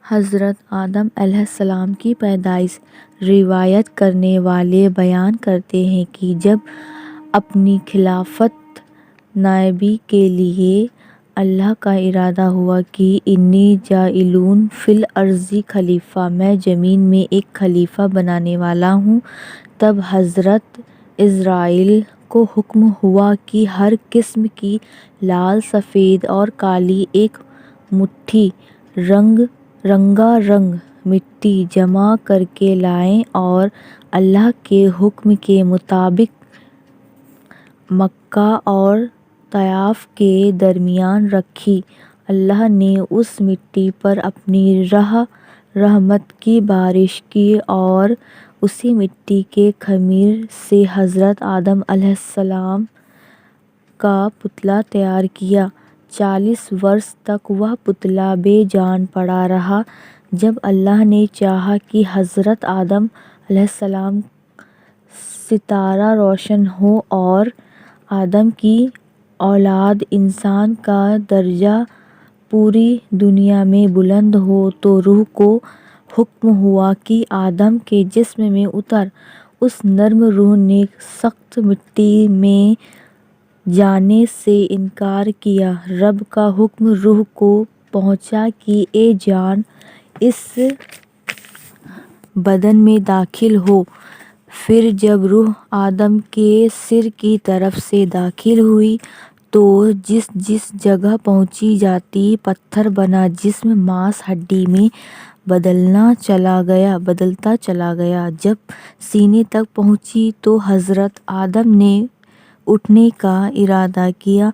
حضرت آدم علیہ السلام کی پیدائش روایت کرنے والے بیان کرتے ہیں کہ جب اپنی خلافت نبوی کے لیے اللہ کا ارادہ ہوا کہ انی جاعل فی الارض خلیفہ، میں زمین میں ایک خلیفہ بنانے والا ہوں، تب حضرت عزرائیل کو حکم ہوا کہ ہر قسم کی لال، سفید اور کالی ایک مٹھی رنگا رنگ مٹی جمع کر کے لائیں اور اللہ کے حکم کے مطابق مکہ اور طائف کے درمیان رکھی۔ اللہ نے اس مٹی پر اپنی رحمت کی بارش کی اور اسی مٹی کے خمیر سے حضرت آدم علیہ السلام کا پتلا تیار کیا۔ 40 برس تک وہ پتلا بے جان پڑا رہا۔ جب اللہ نے چاہا کہ حضرت آدم علیہ السلام ستارہ روشن ہو اور آدم کی اولاد انسان کا درجہ پوری دنیا میں بلند ہو، تو روح کو حکم ہوا کہ آدم کے جسم میں اتر۔ اس نرم روح نے سخت مٹی میں جانے سے انکار کیا۔ رب کا حکم روح کو پہنچا کہ اے جان، اس بدن میں داخل ہو۔ پھر جب روح آدم کے سر کی طرف سے داخل ہوئی تو جس جس جگہ پہنچی جاتی پتھر بنا جسم ماس ہڈی میں بدلتا چلا گیا۔ جب سینے تک پہنچی تو حضرت آدم نے اٹھنے کا ارادہ کیا،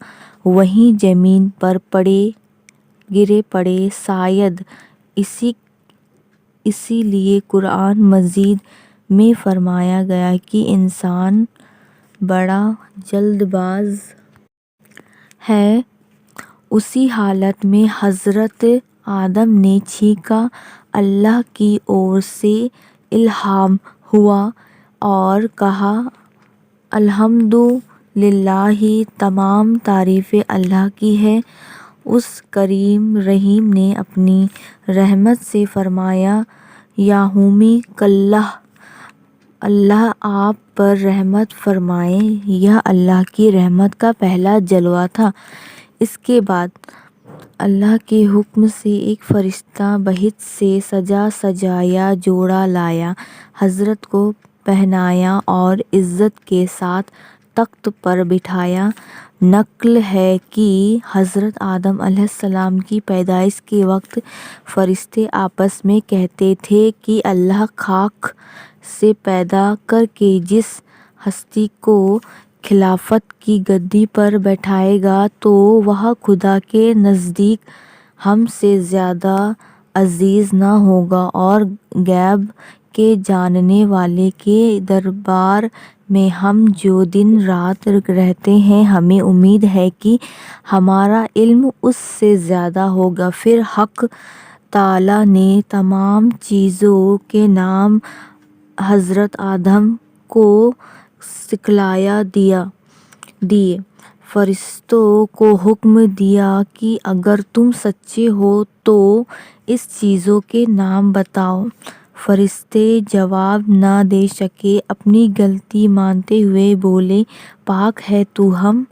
وہیں زمین پر گرے پڑے۔ شاید اسی لیے قرآن مجید میں فرمایا گیا کہ انسان بڑا جلد باز ہے۔ اسی حالت میں حضرت آدم نے چھینکا، اللہ کی اور سے الہام ہوا اور کہا الحمدللہ، تمام تعریفیں اللہ کی ہیں۔ اس کریم رحیم نے اپنی رحمت سے فرمایا، یرحمک اللہ، اللہ آپ پر رحمت فرمائے۔ یہ اللہ کی رحمت کا پہلا جلوہ تھا۔ اس کے بعد اللہ کے حکم سے ایک فرشتہ بہشت سے سجا سجایا جوڑا لایا، حضرت کو پہنایا اور عزت کے ساتھ تخت پر بٹھایا۔ نقل ہے کہ حضرت آدم علیہ السلام کی پیدائش کے وقت فرشتے آپس میں کہتے تھے کہ اللہ خاک سے پیدا کر کے جس ہستی کو خلافت کی گدی پر بٹھائے گا تو وہ خدا کے نزدیک ہم سے زیادہ عزیز نہ ہوگا، اور غیب کے جاننے والے کے دربار میں ہم جو دن رات رہتے ہیں، ہمیں امید ہے کہ ہمارا علم اس سے زیادہ ہوگا۔ پھر حق تعالیٰ نے تمام چیزوں کے نام حضرت آدم کو سکھلا دیے۔ فرشتوں کو حکم دیا کہ اگر تم سچے ہو تو اس چیزوں کے نام بتاؤ۔ فرشتے جواب نہ دے سکے۔ اپنی غلطی مانتے ہوئے بولے، پاک ہے تو، ہم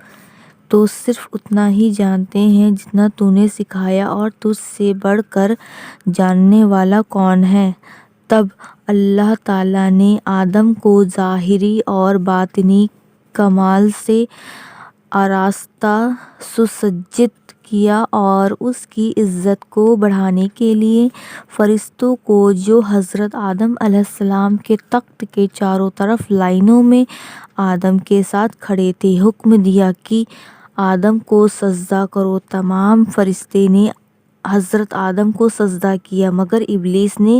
تو صرف اتنا ہی جانتے ہیں جتنا تو نے سکھایا، اور تجھ سے بڑھ کر جاننے والا کون ہے؟ تب اللہ تعالیٰ نے آدم کو ظاہری اور باطنی کمال سے آراستہ سسجت کیا، اور اس کی عزت کو بڑھانے کے لیے فرشتوں کو جو حضرت آدم علیہ السلام کے تخت کے چاروں طرف لائنوں میں آدم کے ساتھ کھڑے تھے، حکم دیا کہ آدم کو سجدہ کرو۔ تمام فرشتے نے حضرت آدم کو سجدہ کیا، مگر ابلیس نے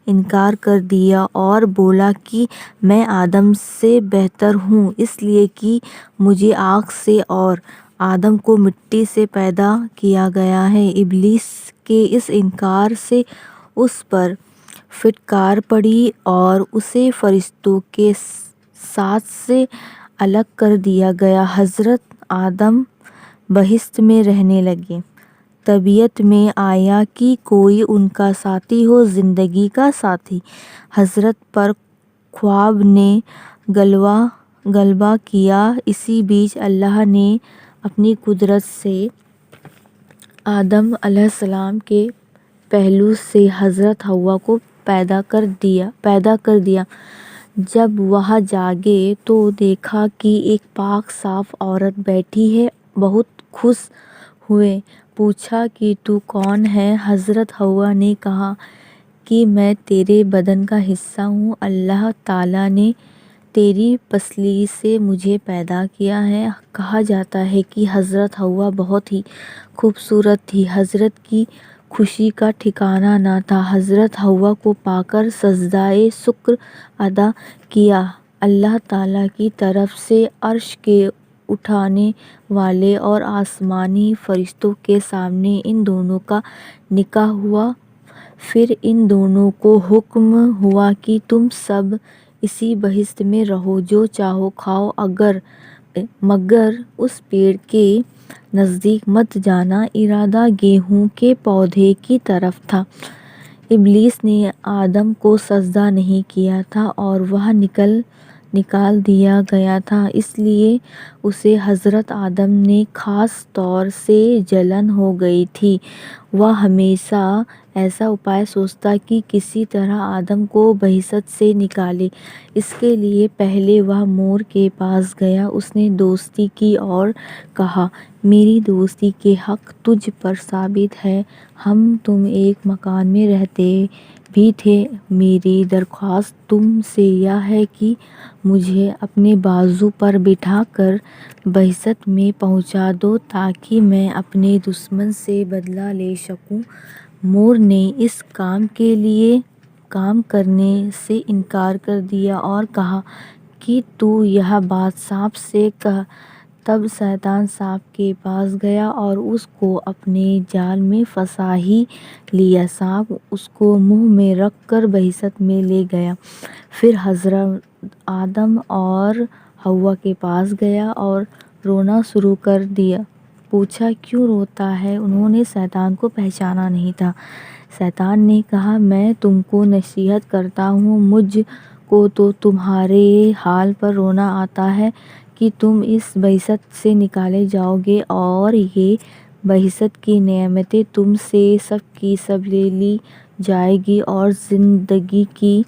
انکار کر دیا اور بولا کہ میں آدم سے بہتر ہوں، اس لیے کہ مجھے آگ سے اور آدم کو مٹی سے پیدا کیا گیا ہے۔ ابلیس کے اس انکار سے اس پر پھٹکار پڑی اور اسے فرشتوں کے ساتھ سے الگ کر دیا گیا۔ حضرت آدم بہشت میں رہنے لگے۔ طبیعت میں آیا کہ کوئی ان کا ساتھی ہو، زندگی کا ساتھی۔ حضرت پر خواب نے غلبہ کیا۔ اسی بیچ اللہ نے اپنی قدرت سے آدم علیہ السلام کے پہلو سے حضرت حوا کو پیدا کر دیا۔ جب وہ جاگے تو دیکھا کہ ایک پاک صاف عورت بیٹھی ہے۔ بہت خوش ہوئے، پوچھا کہ تو کون ہے؟ حضرت حوا نے کہا کہ میں تیرے بدن کا حصہ ہوں، اللہ تعالیٰ نے تیری پسلی سے مجھے پیدا کیا ہے۔ کہا جاتا ہے کہ حضرت حوا بہت ہی خوبصورت تھی۔ حضرت کی خوشی کا ٹھکانہ نہ تھا۔ حضرت حوا کو پا کر سجدۂ شکر ادا کیا۔ اللہ تعالیٰ کی طرف سے عرش کے اٹھانے والے اور آسمانی فرشتوں کے سامنے ان دونوں کا نکاح ہوا۔ پھر ان دونوں کو حکم ہوا کہ تم سب اسی بہشت میں رہو، جو چاہو کھاؤ، مگر اس پیڑ کے نزدیک مت جانا۔ ارادہ گیہوں کے پودے کی طرف تھا۔ ابلیس نے آدم کو سجدہ نہیں کیا تھا اور وہ نکال دیا گیا تھا، اس لیے اسے حضرت آدم نے خاص طور سے جلن ہو گئی تھی۔ وہ ہمیشہ ایسا اپائے سوچتا کہ کسی طرح آدم کو بہشت سے نکالے۔ اس کے لیے پہلے وہ مور کے پاس گیا، اس نے دوستی کی اور کہا، میری دوستی کے حق تجھ پر ثابت ہے، ہم تم ایک مکان میں رہتے بھی تھے۔ میری درخواست تم سے یہ ہے کہ مجھے اپنے بازو پر بٹھا کر بہشت میں پہنچا دو تاکہ میں اپنے دشمن سے بدلہ لے سکوں۔ مور نے اس کام کرنے سے انکار کر دیا اور کہا کہ تو یہ بات سانپ سے کہہ۔ تب شیطان سانپ کے پاس گیا اور اس کو اپنے جال میں پھنسا ہی لیا۔ سانپ اس کو منہ میں رکھ کر بہشت میں لے گیا۔ پھر حضرت آدم اور حوا کے پاس گیا اور رونا شروع کر دیا۔ پوچھا، کیوں روتا ہے؟ انہوں نے شیطان کو پہچانا نہیں تھا۔ شیطان نے کہا، میں تم کو نصیحت کرتا ہوں، مجھ کو تو تمہارے حال پر رونا آتا ہے کہ تم اس بہشت سے نکالے جاؤ گے اور یہ بہشت کی نعمتیں تم سے سب کی سب لے لی جائیں گی اور زندگی کی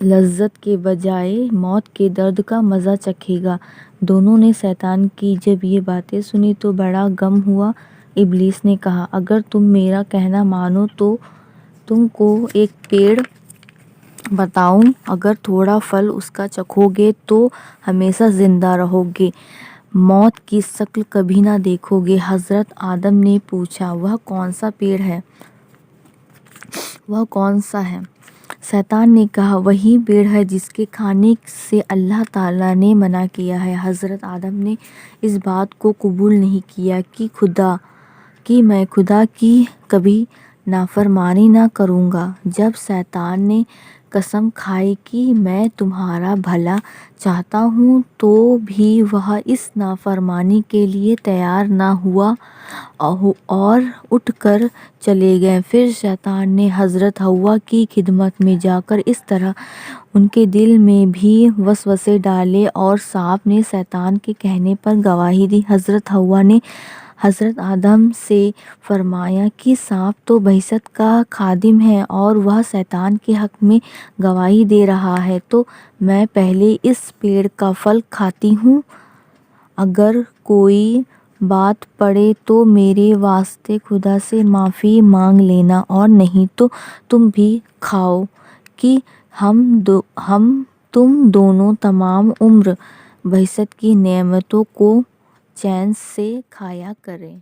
لذت کے بجائے موت کے درد کا مزہ چکھے گا۔ دونوں نے شیطان کی جب یہ باتیں سنی تو بڑا غم ہوا۔ ابلیس نے کہا، اگر تم میرا کہنا مانو تو تم کو ایک پیڑ بتاؤں، اگر تھوڑا پھل اس کا چکھو گے تو ہمیشہ زندہ رہو گے، موت کی شکل کبھی نہ دیکھو گے۔ حضرت آدم نے پوچھا، وہ کون سا پیڑ ہے؟ وہ کون سا ہے؟ شیطان نے کہا، وہی پیڑ ہے جس کے کھانے سے اللہ تعالیٰ نے منع کیا ہے۔ حضرت آدم نے اس بات کو قبول نہیں کیا کہ میں خدا کی کبھی نافرمانی نہ کروں گا۔ جب شیطان نے قسم کھائی کہ میں تمہارا بھلا چاہتا ہوں تو بھی وہ اس نافرمانی کے لیے تیار نہ ہوا اور اٹھ کر چلے گئے۔ پھر شیطان نے حضرت حوا کی خدمت میں جا کر اس طرح ان کے دل میں بھی وسوسے ڈالے اور سانپ نے شیطان کے کہنے پر گواہی دی۔ حضرت حوا نے حضرت آدم سے فرمایا کہ سانپ تو بہشت کا خادم ہے اور وہ شیطان کے حق میں گواہی دے رہا ہے، تو میں پہلے اس پیڑ کا پھل کھاتی ہوں، اگر کوئی بات پڑے تو میرے واسطے خدا سے معافی مانگ لینا، اور نہیں تو تم بھی کھاؤ کہ تم دونوں تمام عمر بہشت کی نعمتوں کو چین سے کھایا کریں۔